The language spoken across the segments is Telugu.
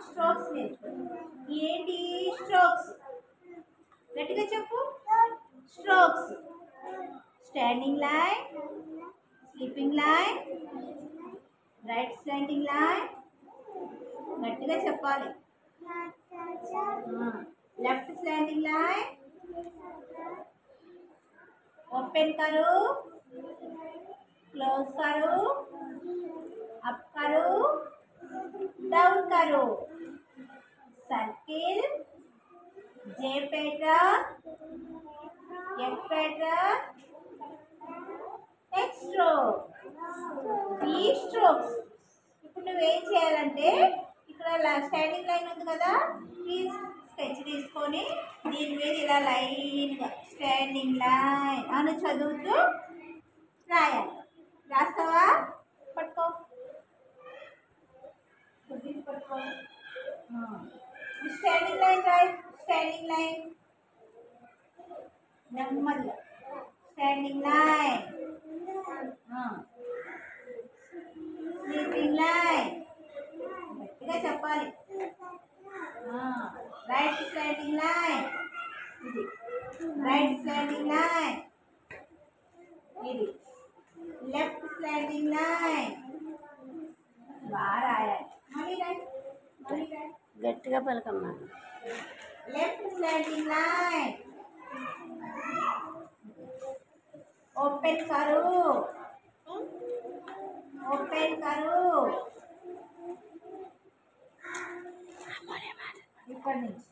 స్ట్రోక్స్ నేర్చుకుందాం. ఏంటి స్ట్రోక్స్? గట్టిగా చెప్పు. Strokes. Standing line, sleeping line, right standing line. గట్టిగా చెప్పాలి. लेफ्ट स्लैंडिंग लाइन, ओपन करो, क्लोज करो, अप करो, डाउन करो, circle, J pattern, F pattern, X stroke, B strokes. ఇప్పుడు నువ్వు ఏం చేయాలంటే ఇక్కడ స్టాండింగ్ లైన్ ఉంది కదా, ప్లీజ్ స్కెచ్ తీసుకొని దీని మీద ఇలా లైన్గా స్టాండింగ్ లైన్ అని చదువుతూ రాయాలి. రాస్తావా? పట్టుకో, పట్టుకో. స్టాండింగ్ లైన్ రాయి. స్టాండింగ్ లైన్ నెమ్మదిగా. Standing line, sleeping line. గట్టిగా చెప్పాలి. రైట్ స్లాండింగ్ లైన్, ఇది రైట్ స్లాండింగ్ లైన్, ఇది లెఫ్ట్ స్లాండింగ్ లైన్. బాగా రాయాలి. మళ్ళీ రైట్, మళ్ళీ రైట్. గట్టిగా పలకమ్మా. లెఫ్ట్ స్లాండింగ్ లైన్, ओपन करो, ओपन करो. ఇక్కడ నుంచి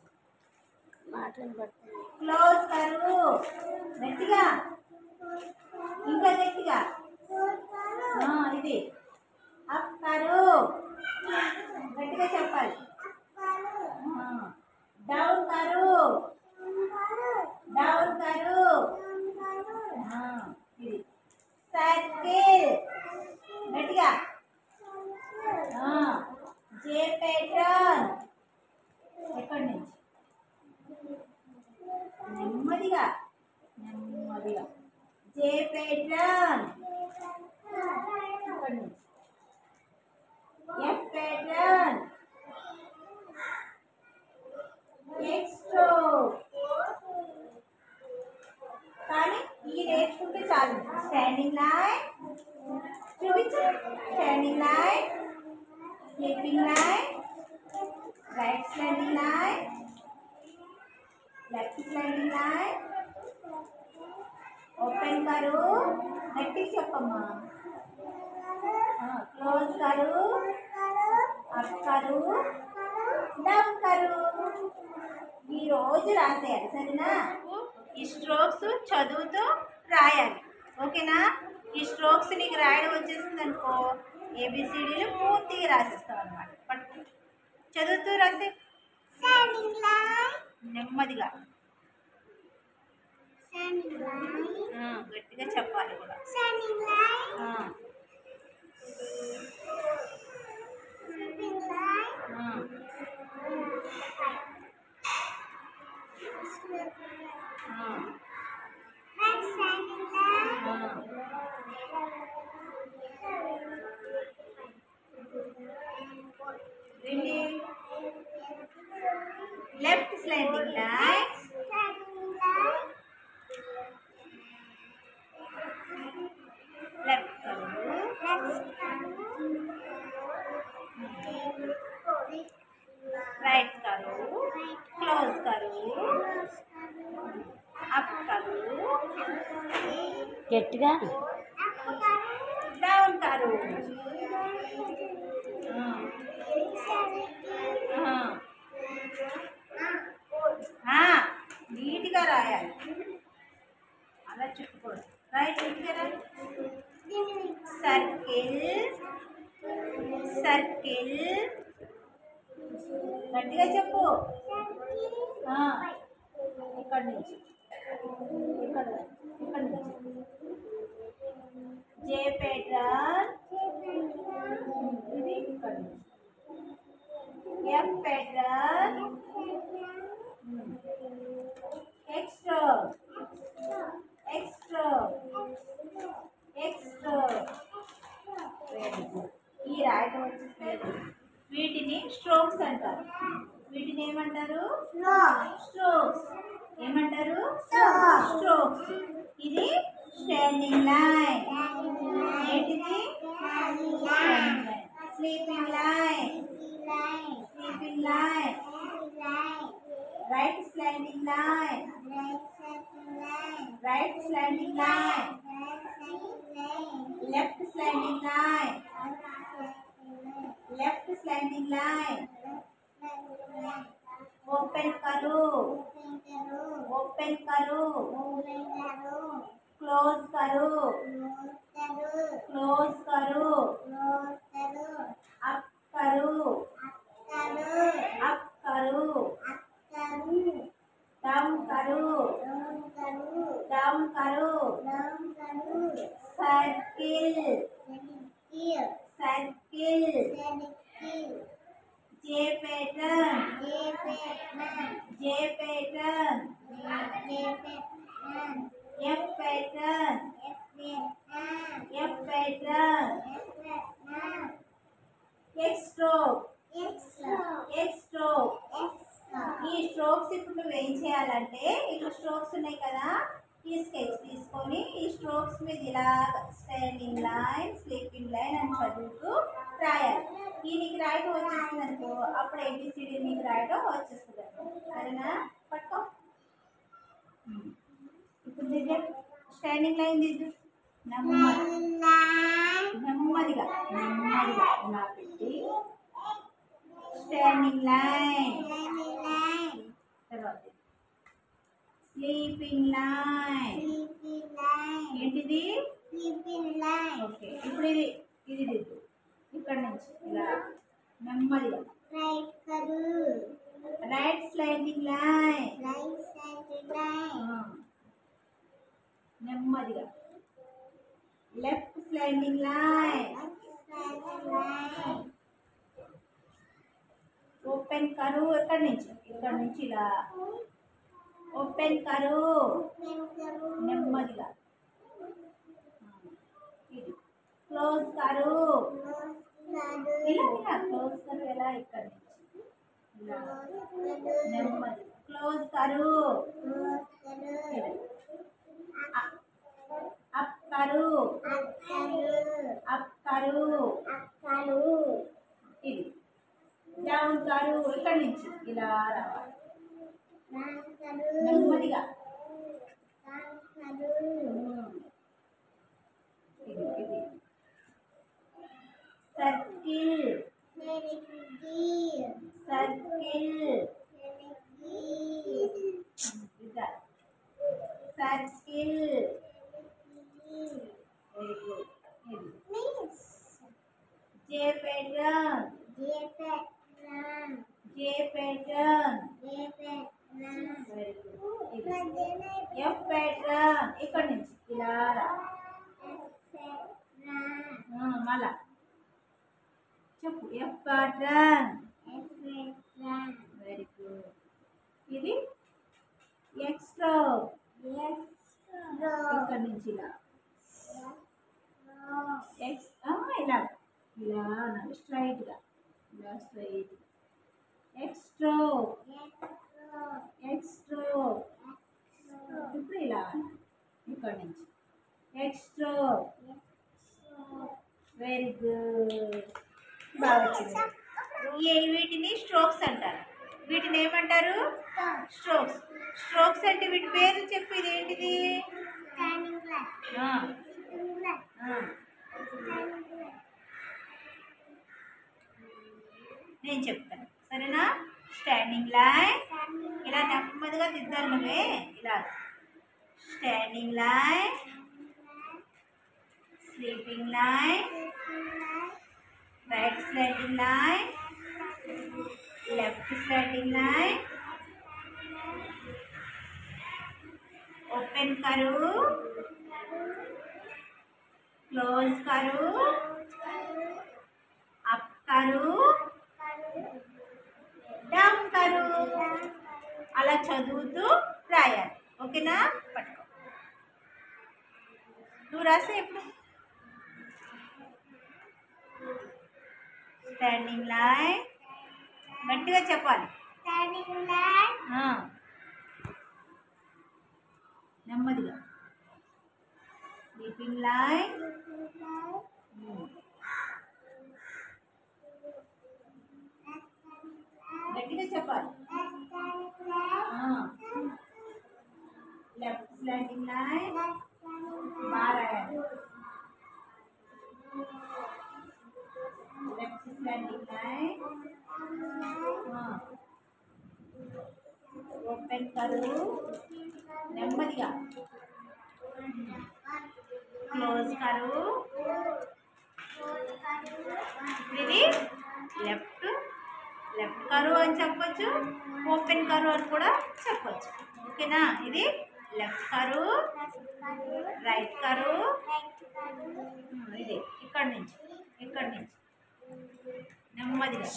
మాటలు పడుతుంది. క్లోజ్ కరు. గట్టిగా, ఇంకా గట్టిగా. ఇది అప్ కరు. గట్టిగా చెప్పాలి. డౌన్ కరు, డౌన్ కరు. ఇది సర్కిల్. గట్టిగా. జే ప్యాటర్న్. ఎక్కడి నుంచి నెమ్మదిగా, నెమ్మదిగా. జే ప్యాటర్న్. ఎక్కడి నుంచి ఎఫ్ ప్యాటర్న్. X stroke. కానీ ఈ నేర్చుకుంటే చాలు. స్టాండింగ్ లైన్ చూపించు. Standing line, sleeping line, right slanting line, left sliding line, open करो. गट्टी చెప్పమ్మా. క్లోజ్ करो, अप करो, डाउन करो. ఈ రోజు రాసేయాలి, సరేనా? ఈ స్ట్రోక్స్ చదువుతూ రాయాలి, ఓకేనా? ఈ స్ట్రోక్స్ నీకు రాయడం వచ్చేసింది అనుకో, ఏబిసిడీలు పూర్తిగా రాసేస్తావు అన్నమాట. పట్టు, చదువుతూ రాసే. నెమ్మదిగా, గట్టిగా చెప్పాలి కూడా. लेफ्ट स्लैंडिंग लाइन, लेफ्ट करो, राइट करो, क्लोज करो, अप करो, గట్టిగా. डाउन करो. నీట్గా రాయాలి, అలా చుట్టుకోవడం. రైట్, నీట్గా రాయి. Circle, circle. గట్టిగా చెప్పు. ఇక్కడి నుంచి, ఇక్కడ, ఇక్కడి నుంచి. జే ప్యాటర్న్. ఇది ఇక్కడి నుంచి. F pattern. Extra, extra, extra. ఈ రాయటం వచ్చేసి వీటిని స్ట్రోక్స్ అంటారు. వీటిని ఏమంటారు? స్ట్రోక్స్. ఏమంటారు? స్ట్రోక్స్. ఇది స్టాండింగ్ లైన్. ఏంటిది? Sleeping line. Sleeping line. Right slanting line. Right slanting line. Left slanting line. Left slanting line. Open करो. ओपन करो. क्लोज करो. क्लोज करो. अप करो. अप करो. डाउन करो. डाउन करो. Circle. Circle. J pattern. J pattern. F pattern. F pattern. X stroke. X stroke. ఈ స్ట్రోక్స్ ఇప్పుడు నువ్వు ఏం చేయాలంటే ఇక్కడ స్ట్రోక్స్ ఉన్నాయి కదా, ఈ స్కెచ్ తీసుకొని ఈ స్ట్రోక్స్ మీద ఇలా స్టాండింగ్ లైన్, స్లీపింగ్ లైన్ అని చదువుతూ రాయాలి. ఈ నీకు రాయటం వచ్చేస్తుంది అనుకో, అప్పుడు ఏబిసిడి నీకు రాయటం వచ్చేస్తుంది అనుకో. సరేనా? పట్టుకో. ఇప్పుడు దిద్దు. Standing line దిద్దు. నెమ్మదిగా నెమ్మదిగా ఇలా పెట్టి స్టాండింగ్ లైన్. తర్వాత స్లీపింగ్ లైన్. ఏంటిది? ఓకే. ఇప్పుడు ఇది దిద్దు. ఇక్కడ నుంచి ఇలా నెమ్మదిగా రైట్ స్లైడింగ్ లైన్. నెమ్మదిగా లెఫ్ట్ స్లైడింగ్ లైన్. ओपन करो. ఇక్కడ నుంచి ఇలా ఓపెన్ కరో. నెమ్మదిగా. ఇది క్లోజ్ కరో. ఇలా క్లోజ్ కరో. ఎలా? ఇక్కడ నుంచి ఇలా నెమ్మదిగా క్లోజ్ కరో. అప్ కరో. అప్ కరో. ఇది డౌన్ కరు. ఇక్కడ నుంచి ఇలా రావాలి నెమ్మదిగా. ఇది సర్కిల్. సర్కిల్. ఇదా సర్కిల్. Very good. ఇది J pattern. J pattern. Very good. F pattern. ఇక్కడ నుంచి ఇలా రా. మళ్ళా చెప్పు. F pattern. Very good. ఇది ఎక్స్ స్ట్రోక్. ఇక్కడ నుంచి ఇలా ఎక్స్ ఇలా ఇలా స్ట్రైట్గా ఇలా straight. X stroke. X stroke. ఇప్పుడు ఇలా ఇక్కడ నుంచి ఎక్స్ స్ట్రోక్. Very good. బాగా వచ్చింది. వీటిని స్ట్రోక్స్ అంటారు. వీటిని ఏమంటారు? స్ట్రోక్స్. స్ట్రోక్స్ అంటే వీటి పేర్లు చెప్పు. ఇది ఏంటిది? నేను చెప్తాను. సరేనా? Standing line. ఇలా నెమ్మదిగా దిద్దాలి నువ్వే. ఇలా standing line, sleeping line, right sliding line, left slanting line, open करो, क्लोज करो, अप करो, डाउन करो. అలా చదువుతూ రాయాలి. ఓకేనా? పట్టుకో. నువ్వు రాసే ఇప్పుడు స్టాండింగ్ లైన్, గట్టిగా చెప్పాలి. నెమ్మదిగా. Sleeping line. గట్టిగా చెప్పాలి. Left slanting line. బాగా రాయాలి. Left slanting line. Open curve. నెమ్మదిగా. Close curve. ఇది లెఫ్ట్ కర్వ్ అని చెప్పొచ్చు, ఓపెన్ కర్వ్ అని కూడా చెప్పొచ్చు. ఓకేనా? ఇది లెఫ్ట్ కర్వ్, రైట్ కర్వ్. ఇది ఇక్కడి నుంచి నెమ్మదిగా.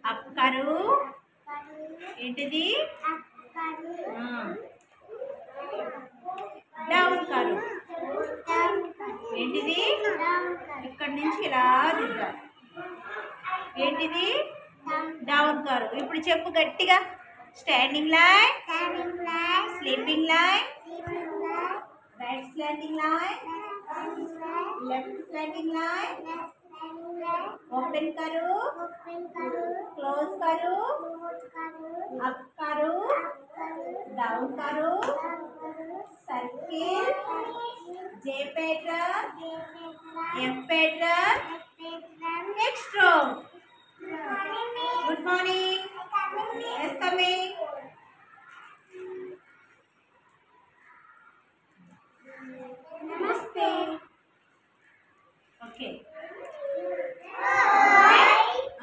Up curve. ఏంటిది? Down curve. ఏంటిది? ఇక్కడి నుంచి ఇలా దిద్దాలి. ఏంటిది? Down curve. ఇప్పుడు చెప్పు గట్టిగా. Standing line, sleeping line, right slanting line, left slanting line, open curve, close curve, up curve, down curve, circle, J pattern, F pattern, next stroke. Good morning. Yes, coming. Namaste. Okay.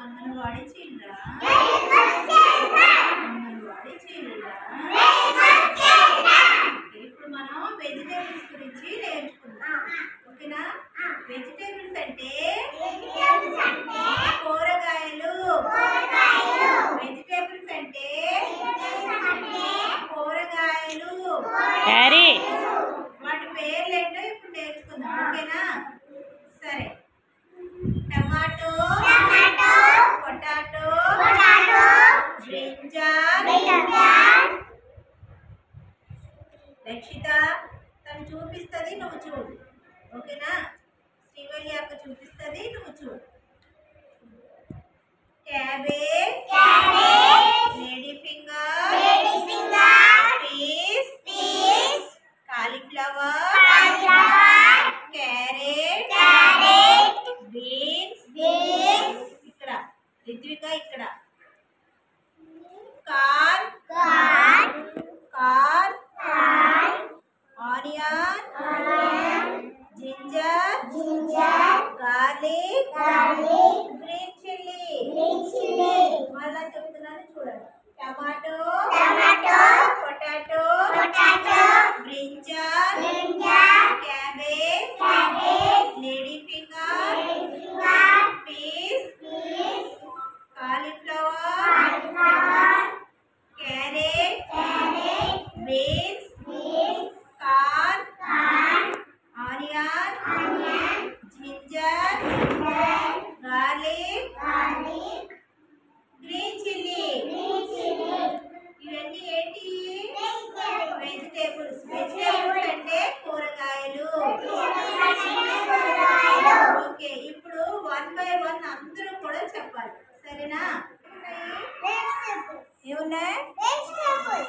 Anganwadi children. ఇప్పుడు మనం వెజిటేబుల్స్ గురించి నేర్చుకుందాం. ఓకేనా? వెజిటేబుల్స్ అంటే కూరగాయలు. వెజిటేబుల్స్ అంటే కూరగాయలు. వాటి పేర్లు ఏంటో ఇప్పుడు నేర్చుకుందాం. ఓకేనా? సరే. Tomato, potato, brinjal. రక్షిత తను చూపిస్తుంది, నువ్వు చూడు. ఓకేనా? శ్రీవల్లి అక్క చూపిస్తుంది, నువ్వు చూడు. Cabbage, lady finger, peas, cauliflower, carrot, beans. ఇక్కడ రిత్విక. ఇక్కడ corn, onion, ginger, garlic, green chilli. మళ్ళా చెప్తున్నాను చూడండి. Tomato, potato, brinjal, cabbage, lady finger, peas, cauliflower, carrot, beans, corn, onion, ginger, garlic, green chilli. ఇవన్నీ ఏంటి? వెజిటేబుల్స్. వెజిటేబుల్స్ అంటే కూరగాయలు. ఓకే. ఇప్పుడు 1 by 1 అందరూ కూడా చెప్పాలి. సరేనా? ఏమున్నాయి?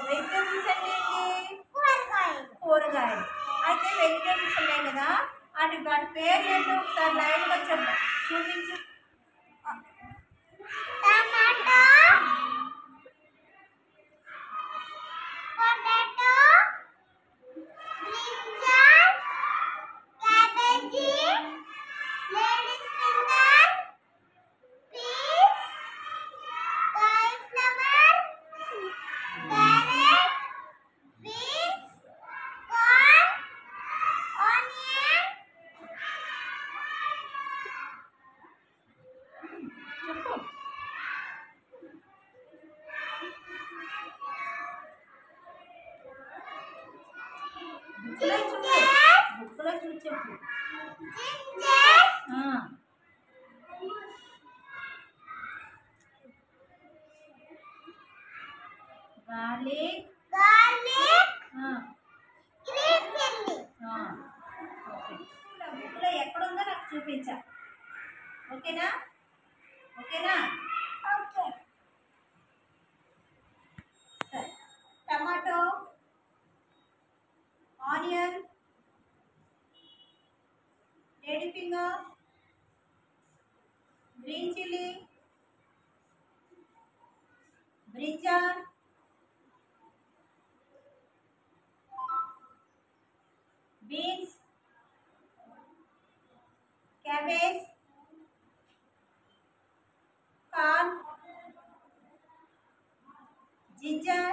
వెజిటేబుల్స్ అంటే ఏంటి? కూరగాయలు. అయితే వెజిటేబుల్స్ ఉన్నాయి కదా, వాటి పేర్లు ఏంటో ఒకసారి లైన్గా చెప్పండి. చూపించు. Tomato, potato, brinjal, cabbage, lady finger, peas, cauliflower, carrot, beans, corn, onion. చెప్పు. బుక్లో చూసి చెప్పు. గార్లిక్ garlic, ఆ, green chilli. ఆ, ఓకే. బుక్లో ఎక్కడుందో నాకు చూపించా. ఓకేనా? ఓకేనా? Okay. సరే. Tomato, onion, lady finger, green chilli, brinjal, beans, cabbage, corn, ginger,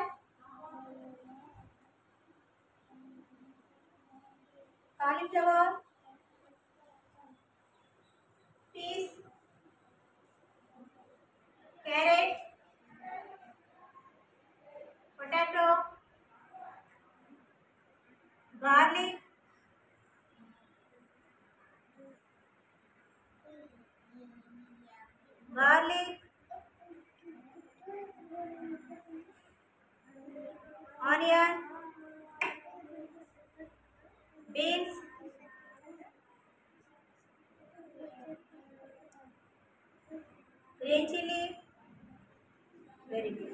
cauliflower, peas, carrot, potato, garlic, onion, beans, green chilli. Very good.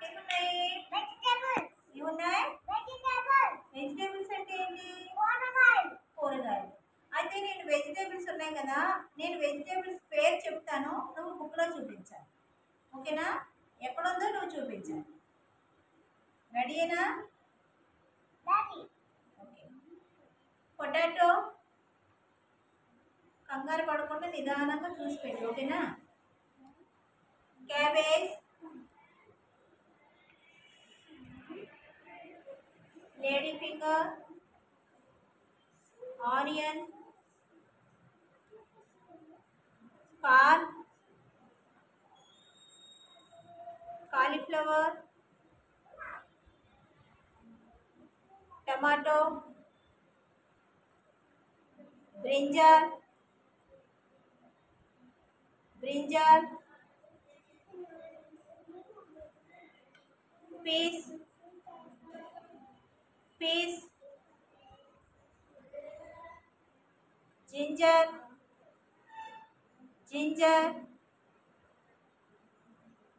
ఏమున్నాయి? Vegetables, ఏమున్నాయి? vegetables, వెజిటేబుల్స్ అంటే ఏంటి? కూరగాయలు. కూరగాయలు. అయితే నేను వెజిటేబుల్స్ ఉన్నాయి కదా, నేను వెజిటేబుల్స్ పేరు చెప్తాను, నువ్వు బుక్లో చూపించాలి. ఓకేనా? ఎక్కడుందో నువ్వు చూపించాలి. రెడీనా? Daddy, okay. పొటాటో కంగారు పడకుండా నిదానంగా చూసి పెట్టు. ఓకేనా? Cabbage, lady finger, onion, corn, cauliflower, tomato, brinjal, peas, ginger,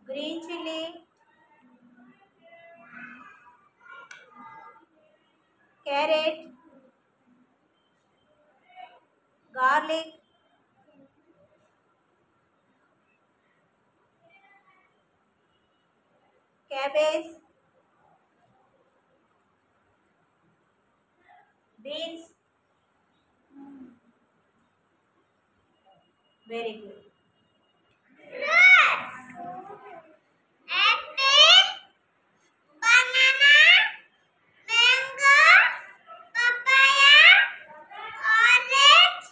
green chilli, carrot, garlic, cabbage, beans. Very good. fruits, apple, banana, mango, papaya, orange,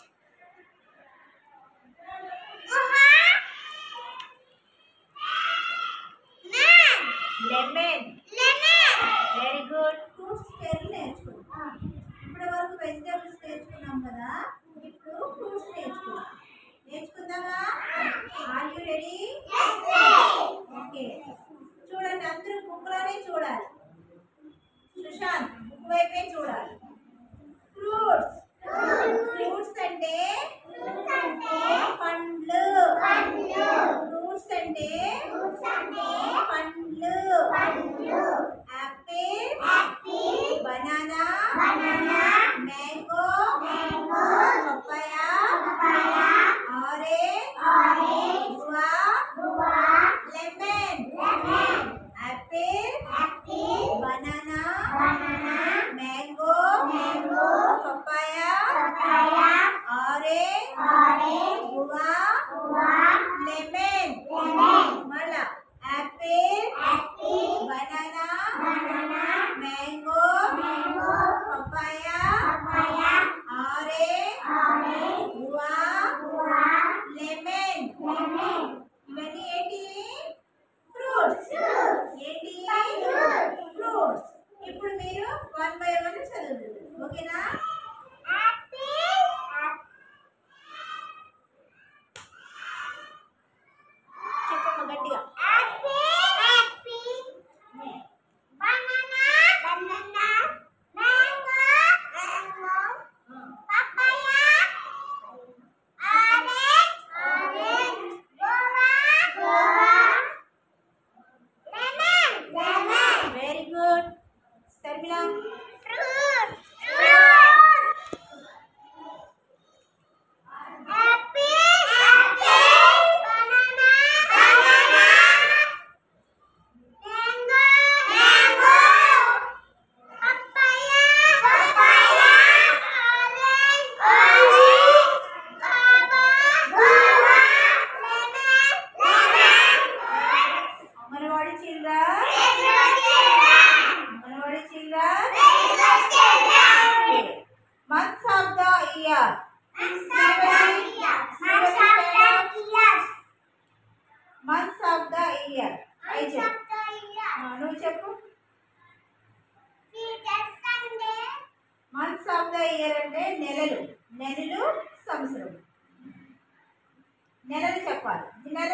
guava, Lemon. lemon. Very good. Fruits పేర్లు నేర్చుకున్నాం. ఇప్పటి వరకు వెజిటేబుల్స్ నేర్చుకున్నాం కదా, ఇప్పుడు ఫ్రూట్స్ నేర్చుకుందామా? Are you ready? ఓకే. చూడండి, అందరూ బుక్లోనే చూడాలి. సుశాంత్ బుక్ వైపే చూడాలి. ఫ్రూట్స్ అంటే పండ్లు. ఫ్రూట్స్ అంటే పండ్లు. Apple, banana, mango, papaya, orange, guava, lemon. Apple, banana, mango,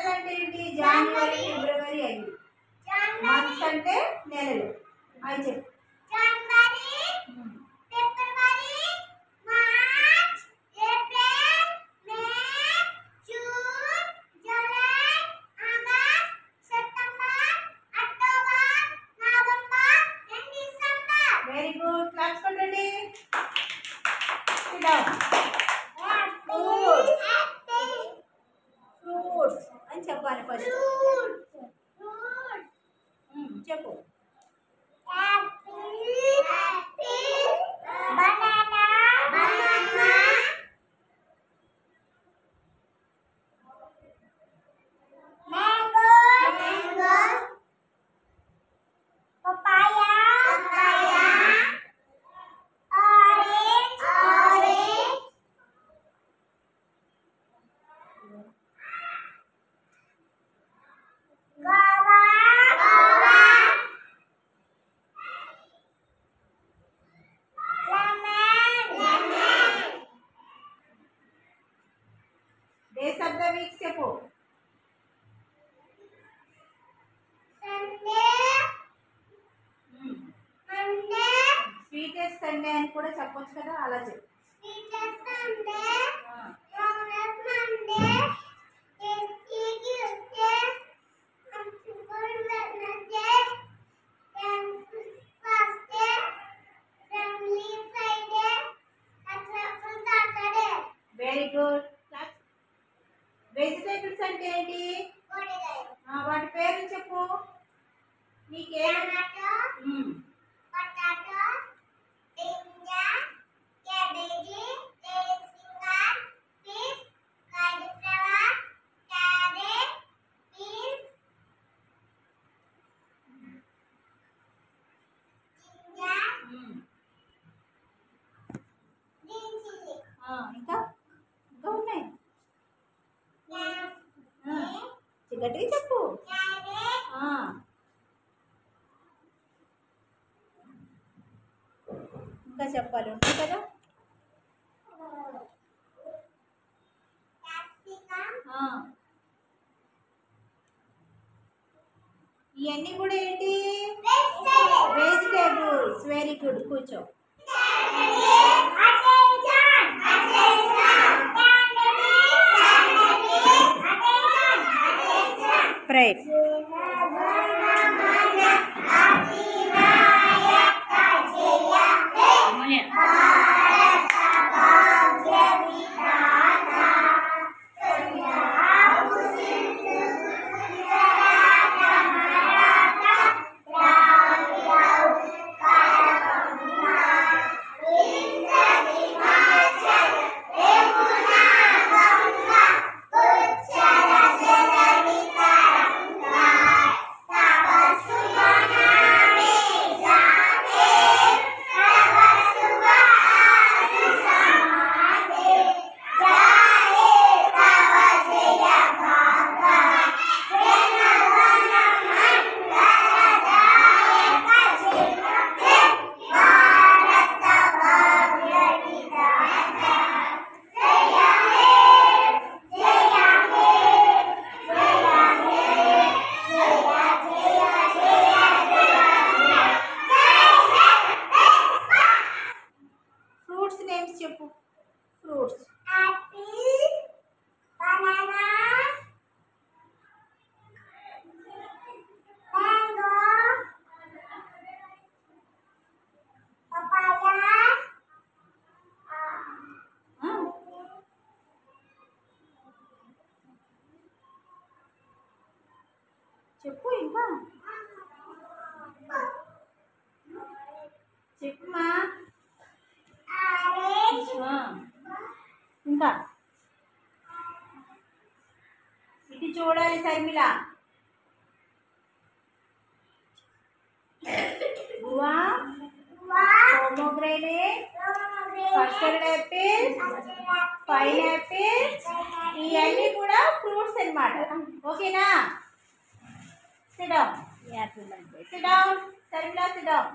నెలలు అంటే ఏంటి? జనవరి, ఫిబ్రవరి అయ్యి. మంత్స్ అంటే నెలలు. అవి చెప్పు. January, February, March, April, May, June, July, August, September, October, November and December. Very good. Claps కొట్టండి. Sit down. ఫ్రూట్స్ అని చెప్పాలి ఫస్ట్. చెప్పు. డేస్ ఆఫ్ ద వీక్ చెప్పు. స్వీటెస్ట్ సండే అని కూడా చెప్పొచ్చు కదా, అలా చెప్పు. Very good. వెజిటేబుల్స్ అంటే ఏంటి? వాటి పేర్లు చెప్పు. నీకే ఇంకా ఇంకా ఉన్నాయి. గట్టిగా చెప్పు. ఇంకా చెప్పాలి ఉంటాయి కదా. ఇవన్నీ కూడా ఏంటి? వెజిటేబుల్స్. Very good. కూర్చో. ప్రైట్. చెప్పు. ఫ్రూట్స్. చెప్పు. ఇంకా చెప్పుమా. ఇంకా ఇది చూడాలి Sharmila. Guava, pomegranate, custard Apple, pineapple, ఇవన్నీ కూడా ఫ్రూట్స్ అన్నమాట. ఓకేనా? SIT down. యాపిల్ అంటే SIT down Sharmila, SIT down.